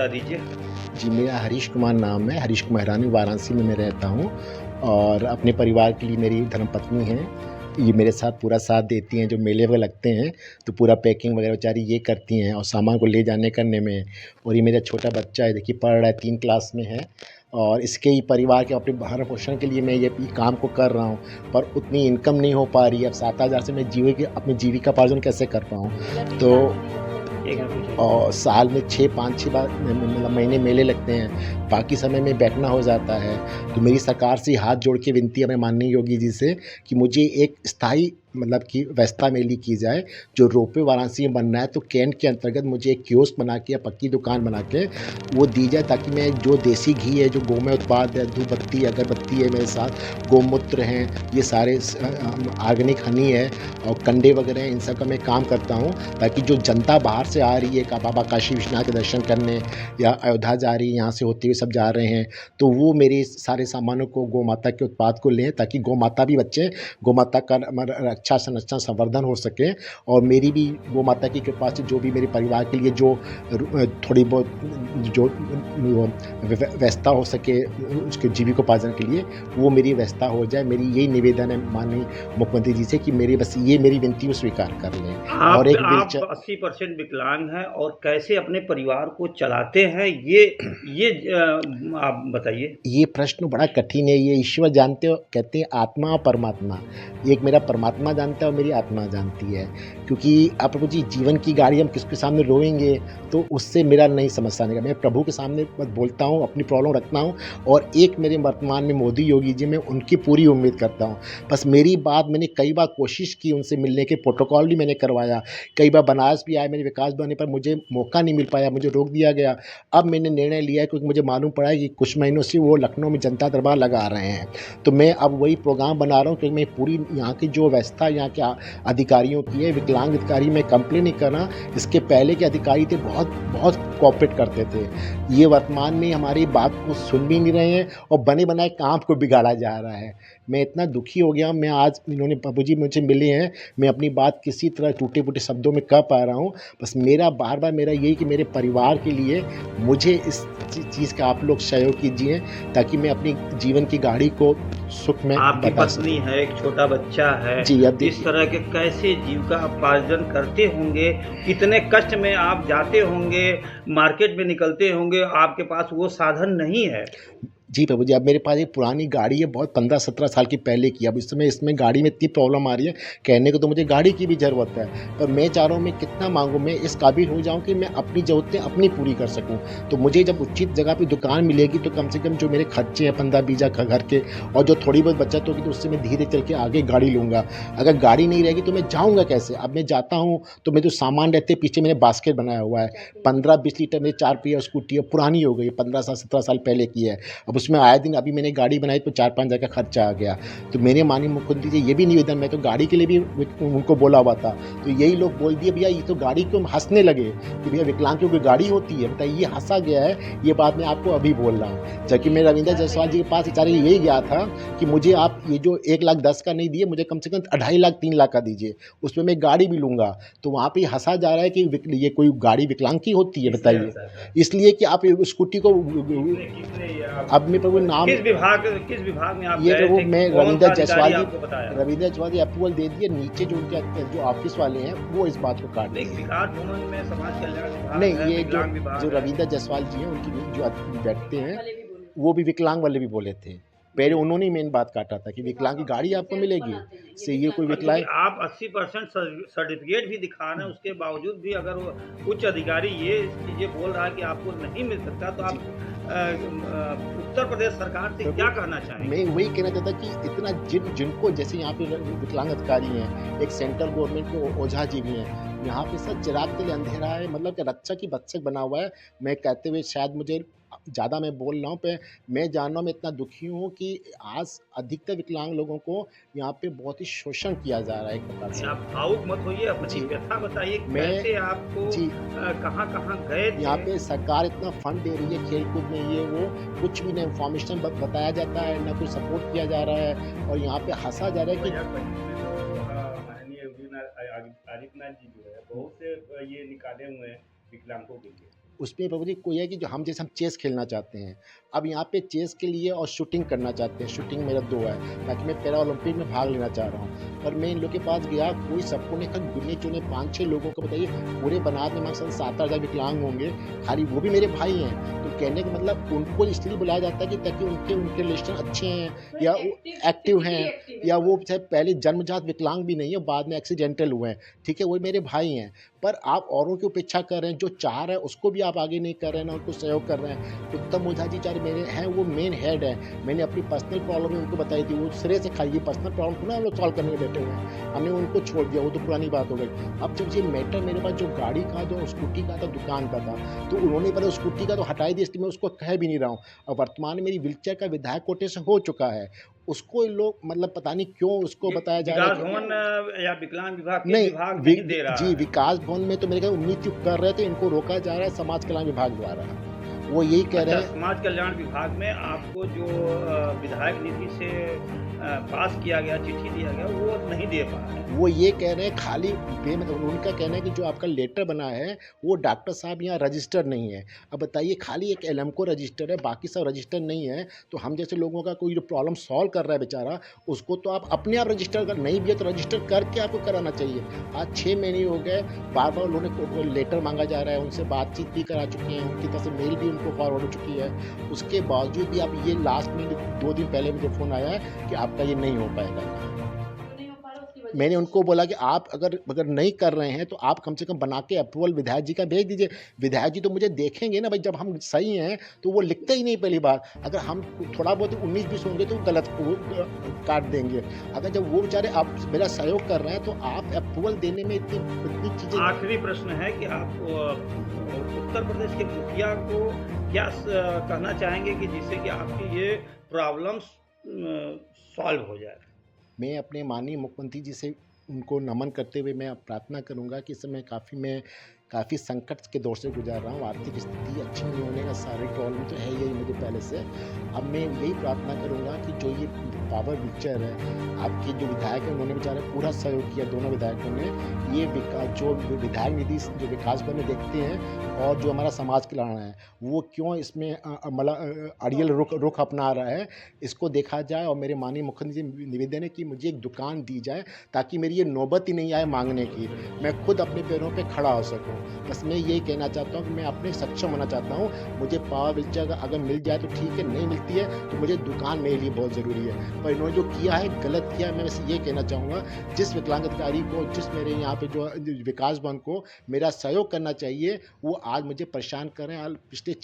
बता दीजिए। जी, मेरा हरीश कुमार नाम है, हरीश कुमारानी, वाराणसी में मैं रहता हूँ और अपने परिवार के लिए मेरी धर्मपत्नी हैं। ये मेरे साथ पूरा साथ देती हैं, जो मेले वगैरह लगते हैं, तो पूरा पैकिंग वगैरह बेचारी ये करती हैं और सामान को ले जाने करने में। और ये मेरा छोटा बच्चा है, देखिए पढ़ रहा है, 3 क्लास में है और इसके ही परिवार के अपने भरण-पोषण के लिए मैं ये काम को कर रहा हूँ, पर उतनी इनकम नहीं हो पा रही है। अब 7,000 से मैं अपनी जीविकापार्जन कैसे कर पाऊँ? तो और साल में 5-6 बार मतलब महीने मेले लगते हैं, बाकी समय में बैठना हो जाता है। तो मेरी सरकार से हाथ जोड़ के विनती है मैं माननीय योगी जी से कि मुझे एक स्थायी मतलब कि व्यवस्था मेरी की जाए, जो रोपवे वाराणसी में बन रहा है, तो कैंट के अंतर्गत मुझे एक कियोस्क बना के या पक्की दुकान बना के वो दी जाए, ताकि मैं जो देसी घी है, जो गोमय उत्पाद है, धूपबत्ती, अगरबत्ती है मेरे साथ, गोमूत्र हैं, ये सारे ऑर्गेनिक हनी है और कंडे वगैरह हैं, इन सब का मैं काम करता हूँ, ताकि जो जनता बाहर से आ रही है बाबा काशी विश्वनाथ के दर्शन करने या अयोध्या जा रही है, यहाँ से होते हुए सब जा रहे हैं, तो वो मेरे सारे सामानों को गौ माता के उत्पाद को लें, ताकि गौ माता भी बचे, गौ माता का रक्षा संरक्षण संवर्धन हो सके और मेरी भी गौ माता की कृपा से जो भी मेरे परिवार के लिए जो थोड़ी बहुत जो व्यवस्था हो सके उसके जीविकोपार्जन के लिए, वो मेरी व्यवस्था हो जाए। मेरी यही निवेदन है माननीय मुख्यमंत्री जी से कि मेरी बस ये मेरी विनती को स्वीकार कर लें। और एक आप 80% विकलांग हैं और कैसे अपने परिवार को चलाते हैं, ये आप बताइए। ये प्रश्न बड़ा कठिन है, ये ईश्वर जानते हो, कहते हैं आत्मा और परमात्मा। एक मेरा परमात्मा जानता है और मेरी आत्मा जानती है, क्योंकि अब प्रभु जी जीवन की गाड़ी हम किसके सामने रोएंगे, तो उससे मेरा नहीं समझ आने। मैं प्रभु के सामने बस बोलता हूँ, अपनी प्रॉब्लम रखता हूँ और एक मेरे वर्तमान में मोदी योगी जी, मैं उनकी पूरी उम्मीद करता हूँ। बस मेरी बात मैंने कई बार कोशिश की उनसे मिलने के, प्रोटोकॉल भी मैंने करवाया, कई बार बनारस भी आए मेरे विकास भवन पर, मुझे मौका नहीं मिल पाया, मुझे रोक दिया गया। अब मैंने निर्णय लिया है, क्योंकि मुझे मालूम पड़ा है कि कुछ महीनों से वो लखनऊ में जनता दरबार लगा रहे हैं, तो मैं अब वही प्रोग्राम बना रहा हूँ, क्योंकि मैं पूरी यहाँ की जो व्यवस्था यहाँ के अधिकारियों की है, विकलांग अधिकारी, मैं कंप्लेन नहीं कर रहा, इसके पहले के अधिकारी थे बहुत कोऑपरेट करते थे, ये वर्तमान में हमारी बात को सुन भी नहीं रहे हैं और बने बनाए काम को बिगाड़ा जा रहा है। मैं इतना दुखी हो गया, मैं आज इन्होंने बाबू जी मुझे मिले हैं, मैं अपनी बात किसी तरह टूटे-फूटे शब्दों में कह पा रहा हूँ। बस मेरा बार-बार मेरा यही कि मेरे परिवार के लिए मुझे इस चीज़ का आप लोग सहयोग कीजिए, ताकि मैं अपनी जीवन की गाड़ी को सुख में आपकी बता पत्नी सकूँ। है, एक छोटा बच्चा है, जी, अब इस तरह के कैसे जीविकोपार्जन करते होंगे, कितने कष्ट में आप जाते होंगे, मार्केट में निकलते होंगे, आपके पास वो साधन नहीं है। जी प्रभु जी, अब मेरे पास एक पुरानी गाड़ी है, बहुत 15-17 साल की पहले की। अब इस समय इसमें गाड़ी में इतनी प्रॉब्लम आ रही है, कहने को तो मुझे गाड़ी की भी ज़रूरत है, पर मैं चाह रहा हूँ मैं कितना माँगूँ, मैं इस काबिल हो जाऊँ कि मैं अपनी ज़रूरतें अपनी पूरी कर सकूँ। तो मुझे जब उचित जगह पे दुकान मिलेगी, तो कम से कम जो मेरे खर्चे हैं 15-20 हज़ार घर के और जो थोड़ी बहुत बचत होगी, तो उससे मैं धीरे चल के आगे गाड़ी लूँगा। अगर गाड़ी नहीं रहेगी तो मैं जाऊँगा कैसे? अब मैं जाता हूँ तो मेरे जो सामान रहते हैं, पीछे मैंने बास्केट बनाया हुआ है, 15-20 लीटर मेरी 4 पहिया स्कूटी है, पुरानी हो गई है, 15 साल 17 साल पहले की है। अब उसमें आए दिन अभी मैंने गाड़ी बनाई तो 4-5 हज़ार का खर्चा आ गया। तो मेरे माननीय मुख्यमंत्री जी ये भी निवेदन, मैं तो गाड़ी के लिए भी उनको बोला हुआ था, तो यही लोग बोल दिए भैया ये तो गाड़ी क्यों हँसने लगे कि भैया विकलांगों की गाड़ी होती है, बताइए ये हँसा गया है, ये बात मैं आपको अभी बोल रहा हूँ। जबकि मैं रविंद्र जायसवाल जी के पास बेचारे यही गया था कि मुझे आप ये जो 1,10,000 का नहीं दिए, मुझे कम से कम 2.5 लाख 3 लाख का दीजिए, उसमें मैं गाड़ी भी लूँगा। तो वहाँ पे हँसा जा रहा है कि ये कोई गाड़ी विकलांग की होती है, बताइए। इसलिए कि आप स्कूटी को अब मैं प्रभु नाम किस विभाग में आप ये गए प्रभु थे? मैं कौन सा अधिकारी रविंद्र आपको बताया? जायसवाल जी अप्रूवल दे दिए, नीचे जो उनके जो ऑफिस वाले हैं वो इस बात को काट नहीं, दिए। विकास भवन में समाज कल्याण विभाग नहीं, है, ये विकलांग विभाग जो है। रविंद्र जायसवाल जी हैं उनकी जो बैठते हैं, वो भी विकलांग वाले भी बोले थे। पहले उन्होंने ही मेन बात काटा था कि विकलांग की गाड़ी आपको मिलेगी, से ये कोई क्योंकि विकलांग। आप 80% सर्टिफिकेट भी दिखा रहे हैं, उसके बावजूद भी अगर वो उच्च अधिकारी ये चीज़ें बोल रहा है कि आपको नहीं मिल सकता, तो आप उत्तर प्रदेश सरकार से क्या कहना चाहेंगे? मैं वही कहना चाहता कि इतना जिनको जैसे यहाँ पे विकलांग अधिकारी हैं, एक सेंट्रल गवर्नमेंट के ओझा जी भी हैं, यहाँ पे सर चिराग के लिए अंधेरा है, मतलब कि रक्षा की बच्चक बना हुआ है। मैं कहते हुए शायद मुझे ज़्यादा मैं बोल रहा हूँ, पे मैं जान रहा हूँ, मैं इतना दुखी हूँ कि आज अधिकतर विकलांग लोगों को यहाँ पे बहुत ही शोषण किया जा रहा है एक प्रकार से। आप भावुक मत होइए, अपनी जी, व्यथा बताइए, मैं कैसे आपको जी कहाँ-कहाँ गए यहाँ थे? पे सरकार इतना फंड दे रही है खेल-कूद में, ये वो कुछ भी नहीं इन्फॉर्मेशन बताया जाता है, ना कोई सपोर्ट किया जा रहा है और यहाँ पे हँसा जा रहा है कि 2025 में तो माननीय योगी आदित्यनाथ जी जो है बहुत से ये निकाले हुए हैं विकलांगों के लिए। उसमें प्रभु जी कोई है कि जो हम जैसे हम चेस खेलना चाहते हैं, अब यहाँ पे चेस के लिए और शूटिंग करना चाहते हैं, शूटिंग मेरा 2 है, ताकि मैं पैरा ओलंपिक में भाग लेना चाह रहा हूँ। पर मैं इन लोग के पास गया, कोई सबको नहीं, खाली गिने-चुने 5-6 लोगों को बताइए, पूरे बनारस में मात्र 7-8 हज़ार विकलांग होंगे, खाली वो भी मेरे भाई हैं। तो कहने का मतलब उनको इसलिए बुलाया जाता है कि ताकि उनके रिलेशन अच्छे हैं या वो एक्टिव हैं, या वो चाहे पहले जन्मजात विकलांग भी नहीं है, बाद में एक्सीडेंटल हुए हैं, ठीक है? वो मेरे भाई हैं। पर आप औरों की उपेक्षा कर रहे हैं, जो चाह रहे हैं उसको भी आप आगे नहीं कर रहे हैं, ना उनको सहयोग कर रहे हैं। उत्तम ओझा जी चाहे मेरे हैं, वो मेन हेड है। मैंने अपनी पर्सनल प्रॉब्लम उनको बताई थी, वो सिरे से खाई, ये पर्सनल प्रॉब्लम थोड़ा हम लोग सॉल्व करने में बैठे हुए हैं, हमने उनको छोड़ दिया, वो तो पुरानी बात हो गई। अब जब ये मैटर मेरे पास जो गाड़ी का, जो स्कूटी का था, दुकान का था, तो उन्होंने पहले स्कूटी का तो हटा ही दिया, इसलिए मैं उसको कह भी नहीं रहा हूँ। और वर्तमान में मेरी व्हीलचेयर का विधायक कोटे से हो चुका है, उसको इन लोग मतलब पता नहीं क्यों उसको बताया जा रहा विकास है कि भवन या विकलांग विभाग के नहीं, विभाग नहीं दे रहा जी, है। विकास भवन में तो मेरे ख्याल उम्मीद जो कर रहे थे, इनको रोका जा रहा है समाज कल्याण विभाग द्वारा। वो यही कह रहे अच्छा, हैं, समाज कल्याण विभाग में आपको जो विधायक निधि से पास किया गया, चिट्ठी दिया गया, वो नहीं दे पा रहे हैं। वो ये कह रहे हैं खाली मतलब उनका कहना है कि जो आपका लेटर बना है, वो डॉक्टर साहब यहाँ रजिस्टर नहीं है। अब बताइए, खाली एक एलएमको रजिस्टर है, बाकी सब रजिस्टर नहीं है, तो हम जैसे लोगों का कोई जो प्रॉब्लम सॉल्व कर रहा है बेचारा, उसको तो आप अपने आप रजिस्टर कर, नहीं भी है तो रजिस्टर करके आपको कराना चाहिए। आज 6 महीने हो गए, बार-बार उन्होंने को लेटर माँगा जा रहा है, उनसे बातचीत भी करा चुके हैं, उनकी तरफ से मेल भी उनको फॉरवर्ड हो चुकी है। उसके बावजूद भी आप ये लास्ट में 2 दिन पहले मुझे फ़ोन आया है कि आपका ये नहीं हो पाएगा। मैंने उनको बोला कि आप अगर नहीं कर रहे हैं, तो आप कम से कम बना के अप्रूवल विधायक जी का भेज दीजिए। विधायक जी तो मुझे देखेंगे ना भाई, जब हम सही हैं, तो वो लिखते ही नहीं पहली बार। अगर हम थोड़ा बहुत 19-20 होंगे तो गलत वो काट देंगे। अगर जब वो बेचारे आप मेरा सहयोग कर रहे हैं, तो आप अप्रूवल देने में इतनी चीज़ें। आखिरी प्रश्न है कि आप उत्तर प्रदेश के मुखिया को क्या कहना चाहेंगे कि जिससे कि आपकी ये प्रॉब्लम्स सॉल्व हो जाए? मैं अपने माननीय मुख्यमंत्री जी से उनको नमन करते हुए मैं प्रार्थना करूंगा कि इस समय मैं काफ़ी संकट के दौर से गुजार रहा हूँ। आर्थिक स्थिति अच्छी नहीं होने का सारे प्रॉब्लम तो है यही मुझे पहले से। अब मैं यही प्रार्थना करूंगा कि जो ये पावर पिक्चर है, आपके जो विधायक हैं उन्होंने बेचारे पूरा सहयोग किया, दोनों विधायकों ने। ये जो विधायक निधि जो विकास भवन में देखते हैं, और जो हमारा समाज कल्याण है, वो क्यों इसमें मतलब अड़ियल रुख अपना रहा है, इसको देखा जाए। और मेरे माननीय मुख्यमंत्री जी निवेदन है कि मुझे एक दुकान दी जाए, ताकि मेरी ये नौबत ही नहीं आए मांगने की, मैं खुद अपने पैरों पे खड़ा हो सकूं। बस मैं यही कहना चाहता हूं कि मैं अपने सक्षम होना चाहता हूं। मुझे पावर व्हीलचेयर अगर मिल जाए तो ठीक है, नहीं मिलती है तो मुझे दुकान मेरे लिए बहुत ज़रूरी है। पर इन्होंने जो किया है गलत किया है। मैं बस ये कहना चाहूँगा, जिस विकलांग अधिकारी को, जिस मेरे यहाँ पे जो विकास भवन को मेरा सहयोग करना चाहिए, वो आज मुझे परेशान कर रहे हैं। पिछले